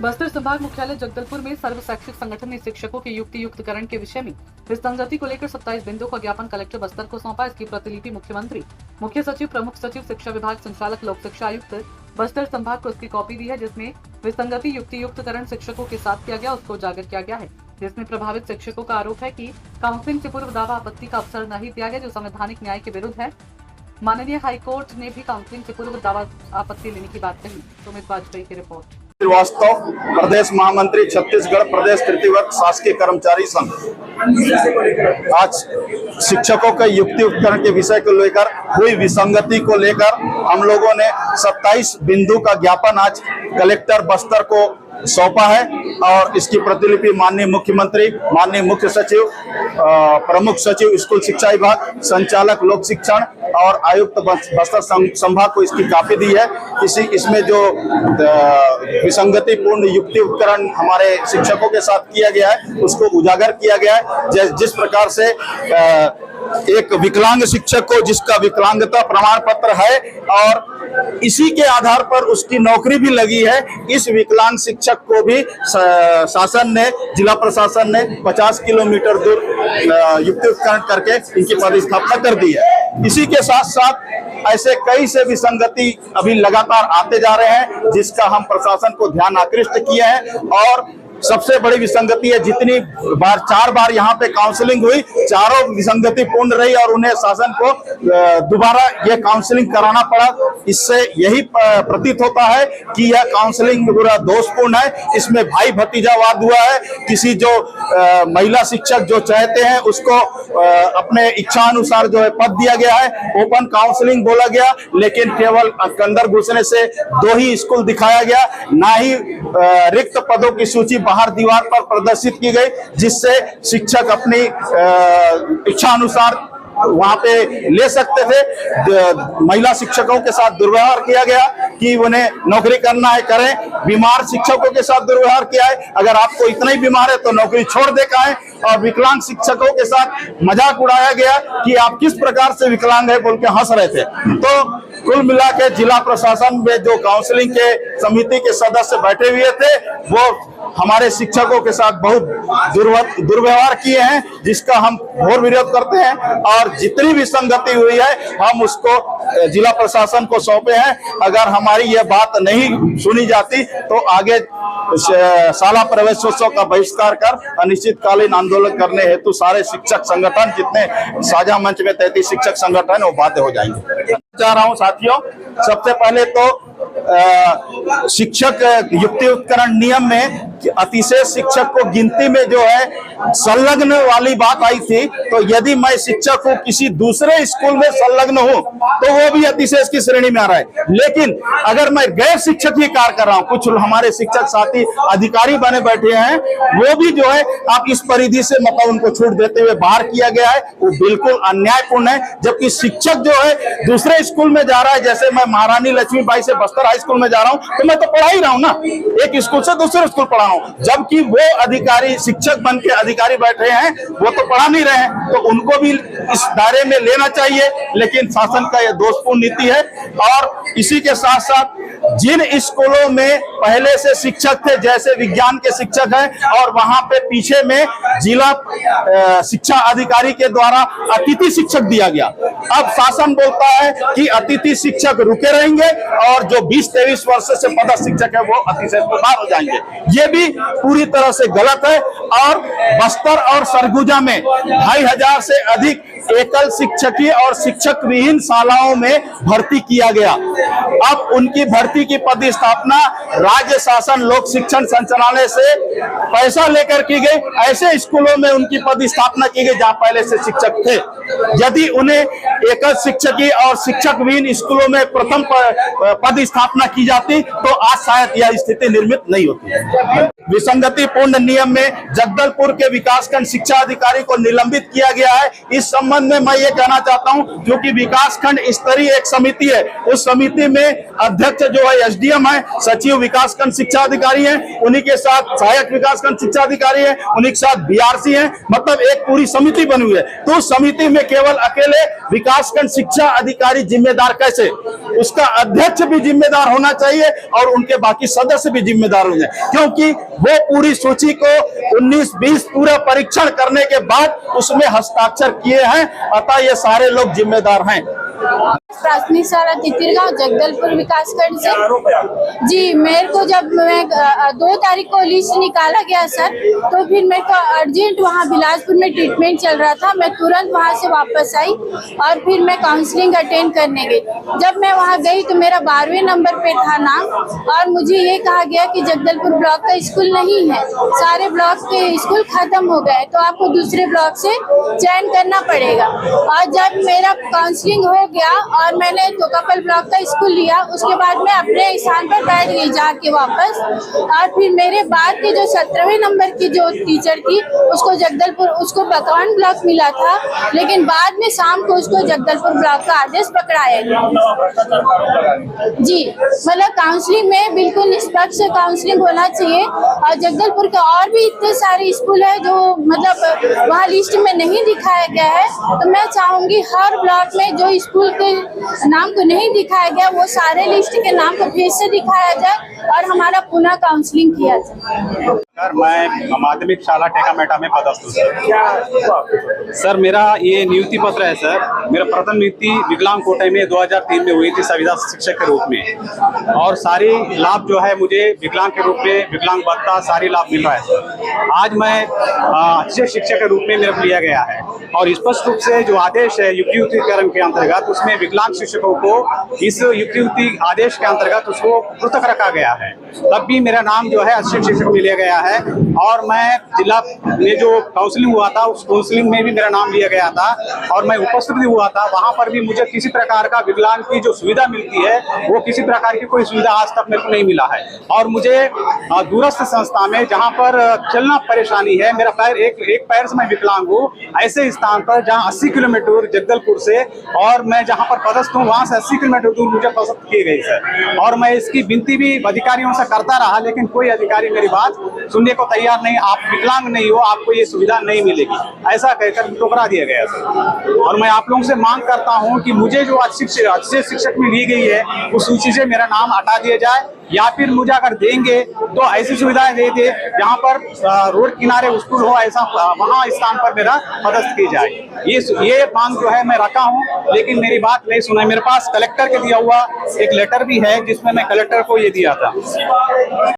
बस्तर संभाग मुख्यालय जगदलपुर में सर्व शैक्षिक संगठन ने शिक्षकों के युक्तियुक्तकरण के विषय में विसंगति को लेकर 27 बिंदु का ज्ञापन कलेक्टर बस्तर को सौंपा। इसकी प्रतिलिपि मुख्यमंत्री, मुख्य सचिव, प्रमुख सचिव, शिक्षा विभाग संचालक, लोक शिक्षा आयुक्त बस्तर संभाग को इसकी कॉपी दी है, जिसमें विसंगति युक्तियुक्तकरण शिक्षकों के साथ किया गया, उसको उजागर किया गया है। जिसमें प्रभावित शिक्षकों का आरोप है कि काउंसलिंग से पूर्व दावा आपत्ति का अवसर नहीं दिया गया, जो संवैधानिक न्याय के विरुद्ध है। माननीय हाईकोर्ट ने भी काउंसलिंग से पूर्व दावा आपत्ति लेने की बात कही। सुमित वाजपेयी की रिपोर्ट। श्रीवास्तव, प्रदेश महामंत्री, छत्तीसगढ़ प्रदेश तृतीय वर्ग शासकीय कर्मचारी संघ। आज शिक्षकों के युक्तियुक्तकरण के विषय को लेकर हुई विसंगति को लेकर हम लोगों ने 27 बिंदु का ज्ञापन आज कलेक्टर बस्तर को सौंपा है और इसकी प्रतिलिपि माननीय मुख्यमंत्री, माननीय मुख्य सचिव, प्रमुख सचिव स्कूल शिक्षा विभाग, संचालक लोक शिक्षण और आयुक्त बस्तर संभाग को इसकी कॉपी दी है। इसमें जो विसंगतिपूर्ण युक्तियुक्तकरण हमारे शिक्षकों के साथ किया गया है उसको उजागर किया गया है। जिस प्रकार से एक विकलांग शिक्षक को जिसका विकलांगता प्रमाण पत्र है और इसी के आधार पर उसकी नौकरी भी लगी है, इस विकलांग शिक्षक को भी शासन ने, जिला प्रशासन ने 50 किलोमीटर दूर युक्तियुक्तकरण करके इनकी पदस्थापना कर दी है। इसी के साथ साथ ऐसे कई से विसंगति अभी लगातार आते जा रहे हैं, जिसका हम प्रशासन को ध्यान आकृष्ट किए हैं। और सबसे बड़ी विसंगति है, जितनी बार 4 बार यहाँ पे काउंसलिंग हुई, चारों विसंगति पूर्ण रही और उन्हें शासन को दोबारा यह काउंसलिंग कराना पड़ा। इससे यही प्रतीत होता है कि यह काउंसलिंग पूरा दोषपूर्ण है। इसमें भाई भतीजावाद हुआ है। किसी जो महिला शिक्षक जो चाहते हैं उसको अपने इच्छा अनुसार जो है पद दिया गया है, ओपन काउंसलिंग बोला गया, लेकिन केवल अंदर घुसने से 2 ही स्कूल दिखाया गया, ना ही रिक्त पदों की सूची बाहर दीवार पर प्रदर्शित की गई, जिससे शिक्षक अपनी इच्छा अनुसार वहां पे ले सकते थे। महिला शिक्षकों के साथ दुर्व्यवहार किया गया कि उन्हें नौकरी करना है करें, बीमार शिक्षकों के साथ दुर्व्यवहार किया है, अगर आपको इतना ही बीमार है तो नौकरी छोड़ दे का है। और विकलांग शिक्षकों के साथ मजाक उड़ाया गया कि आप किस प्रकार से विकलांग है बोल के हंस रहे थे। तो कुल मिला के जिला प्रशासन में जो काउंसलिंग के समिति के सदस्य बैठे हुए थे वो हमारे शिक्षकों के साथ बहुत दुर्व्यवहार किए हैं, जिसका हम घोर विरोध करते हैं। और जितनी भी संगति हुई है हम उसको जिला प्रशासन को सौंपे हैं। अगर हमारी यह बात नहीं सुनी जाती तो आगे शाला प्रवेशोत्सव का बहिष्कार कर अनिश्चितकालीन आंदोलन करने हेतु सारे शिक्षक संगठन, जितने साझा मंच में 33 शिक्षक संगठन वो बाध्य हो जाएंगे। चाह रहा हूं साथियों, सबसे पहले तो शिक्षक युक्तियुक्तकरण नियम में अतिशय शिक्षक को गिनती में जो है संलग्न वाली बात आई थी, तो यदि मैं शिक्षक को किसी दूसरे स्कूल में संलग्न हूं तो वो भी अतिशय की श्रेणी में आ रहा है। लेकिन अगर मैं गैर शिक्षक ही कार्य कर रहा हूं, कुछ हमारे शिक्षक साथी अधिकारी बने बैठे हैं, वो भी जो है आप इस परिधि से मतलब उनको छूट देते हुए बाहर किया गया है, वो बिल्कुल अन्यायपूर्ण है। जबकि शिक्षक जो है दूसरे स्कूल में जा रहा है, जैसे मैं महारानी लक्ष्मीबाई से बस्तर हाई स्कूल में जा रहा हूं तो मैं तो पढ़ा ही रहा हूं ना, एक स्कूल से दूसरे स्कूल पढ़ा हूं। जबकि वो अधिकारी शिक्षक बन के अधिकारी बैठे हैं वो तो पढ़ा नहीं रहे हैं, तो उनको भी इस दायरे में लेना चाहिए। लेकिन शासन का यह दोषपूर्ण नीति है। और इसी के साथ साथ जिन स्कूलों में पहले से शिक्षक थे, जैसे विज्ञान के शिक्षक हैं और वहां पे पीछे में जिला शिक्षा अधिकारी के द्वारा अतिथि शिक्षक दिया गया, अब शासन बोलता है कि अतिथि शिक्षक रुके रहेंगे और जो 20-23 वर्ष से पदस्थ शिक्षक है वो अतिशय बाहर हो जाएंगे। ये भी पूरी तरह से गलत है। और बस्तर और सरगुजा में 2500 से अधिक एकल शिक्षकीय और शिक्षक विहीन शालाओं में भर्ती किया गया। अब उनकी भर्ती की पदस्थापना राज्य शासन लोक शिक्षण संचालनालय से पैसा लेकर की गई। ऐसे स्कूलों में उनकी पदस्थापना की गई जहां पहले से शिक्षक थे। यदि उन्हें एकल शिक्षकीय और शिक्षक विहीन स्कूलों में प्रथम पदस्थापना की जाती तो आज शायद यह स्थिति निर्मित नहीं होती। विसंगतिपूर्ण नियम में जगदलपुर के विकासखंड शिक्षा अधिकारी को निलंबित किया गया है। इस संबंध में मैं ये कहना चाहता हूं, क्योंकि विकासखंड स्तरीय एक समिति है, उस समिति में अध्यक्ष जो है एसडीएम है, सचिव विकासखंड शिक्षा अधिकारी है, उन्हीं के साथ सहायक विकासखंड शिक्षा अधिकारी है, उन्हीं के साथ बीआरसी है, मतलब एक पूरी समिति बनी हुई है। तो उस समिति में केवल अकेले विकासखंड शिक्षा अधिकारी जिम्मेदार कैसे, उसका अध्यक्ष भी जिम्मेदार होना चाहिए और उनके बाकी सदस्य भी जिम्मेदार होंगे, क्योंकि वो पूरी सूची को 19-20 पूरा परीक्षण करने के बाद उसमें हस्ताक्षर किए हैं, अतः ये सारे लोग जिम्मेदार हैं। प्राथमिक शाला तितिरगांव जगदलपुर विकासखंड से जी, मेरे को जब मैं 2 तारीख को लिस्ट निकाला गया सर, तो फिर मेरे को अर्जेंट वहाँ बिलासपुर में ट्रीटमेंट चल रहा था, मैं तुरंत वहाँ से वापस आई और फिर मैं काउंसलिंग अटेंड करने गई। जब मैं वहाँ गई तो मेरा 12वें नंबर पे था नाम और मुझे ये कहा गया कि जगदलपुर ब्लॉक का स्कूल नहीं है, सारे ब्लॉक के स्कूल खत्म हो गए, तो आपको दूसरे ब्लॉक से चयन करना पड़ेगा। और जब मेरा काउंसलिंग हो गया और मैंने तो कपल ब्लॉक का स्कूल लिया, उसके बाद मैं अपने स्थान पर बैठ गई जाके वापस। और फिर मेरे बाद के जो 17वें नंबर की जो टीचर थी उसको जगदलपुर, उसको बकवान ब्लॉक मिला था, लेकिन बाद में शाम को उसको जगदलपुर ब्लॉक का आदेश पकड़ाया गया। जी, मतलब काउंसलिंग में बिल्कुल निष्पक्ष काउंसलिंग होना चाहिए। और जगदलपुर के और भी इतने सारे स्कूल है जो मतलब वहाँ लिस्ट में नहीं दिखाया गया है, तो मैं चाहूंगी हर ब्लॉक में जो स्कूल के नाम को नहीं दिखाया गया वो सारे लिस्ट के नाम को फिर से दिखाया जाए और हमारा पुनः काउंसलिंग किया जाए। सर, मैं माध्यमिक शाला टेकामेटा में पदस्थ हूँ सर। मेरा ये नियुक्ति पत्र है सर। मेरा प्रथम नियुक्ति विकलांग कोटे में 2003 में हुई थी संविदा शिक्षक के रूप में, और सारी लाभ जो है मुझे विकलांग के रूप में, विकलांग भत्ता सारी लाभ मिल रहा है सर। आज मैं अच्छे शिक्षक के रूप में मेरा लिया गया है और स्पष्ट रूप से जो आदेश है युक्तियुक्तिकरण के अंतर्गत, उसमें विकलांग शिक्षकों को इस युक्तियुक्ति आदेश के अंतर्गत उसको पृथक रखा गया है। तब भी मेरा नाम जो है अच्छे शिक्षक में लिया गया है और मैं जिला में जो काउंसलिंग हुआ था उस काउंसलिंग में भी मेरा नाम लिया गया था और मैं उपस्थित भी हुआ था। वहां पर भी मुझे किसी प्रकार का विकलांग की जो सुविधा मिलती है वो किसी प्रकार की कोई सुविधा आज तक मेरे को नहीं मिला है। और मुझे दूरस्थ संस्था में जहां पर चलना परेशानी है, मेरा पैर एक पैर से मैं विकलांग हूँ, ऐसे स्थान पर जहाँ 80 किलोमीटर दूर जगदलपुर से और मैं जहाँ पर पदस्थ हूँ वहां से 80 किलोमीटर दूर मुझे पदस्थ की गई सर। और मैं इसकी विनती भी अधिकारियों से करता रहा, लेकिन कोई अधिकारी मेरी बात सुनने को तैयार नहीं। आप विकलांग नहीं हो, आपको ये सुविधा नहीं मिलेगी, ऐसा कहकर ठुकरा दिया गया सर। और मैं आप लोगों से मांग करता हूं कि मुझे जो अच्छे शिक्षक में ली गई है उस सूची से मेरा नाम हटा दिया जाए, या फिर मुझे अगर देंगे तो ऐसी सुविधाएं दे दे जहां पर रोड किनारे स्कूल हो, ऐसा वहां स्थान पर मेरा पदस्थ की जाए। ये मांग जो है मैं रखा हूं, लेकिन मेरी बात नहीं सुना। मेरे पास कलेक्टर के दिया हुआ एक लेटर भी है जिसमें मैं कलेक्टर को ये दिया था।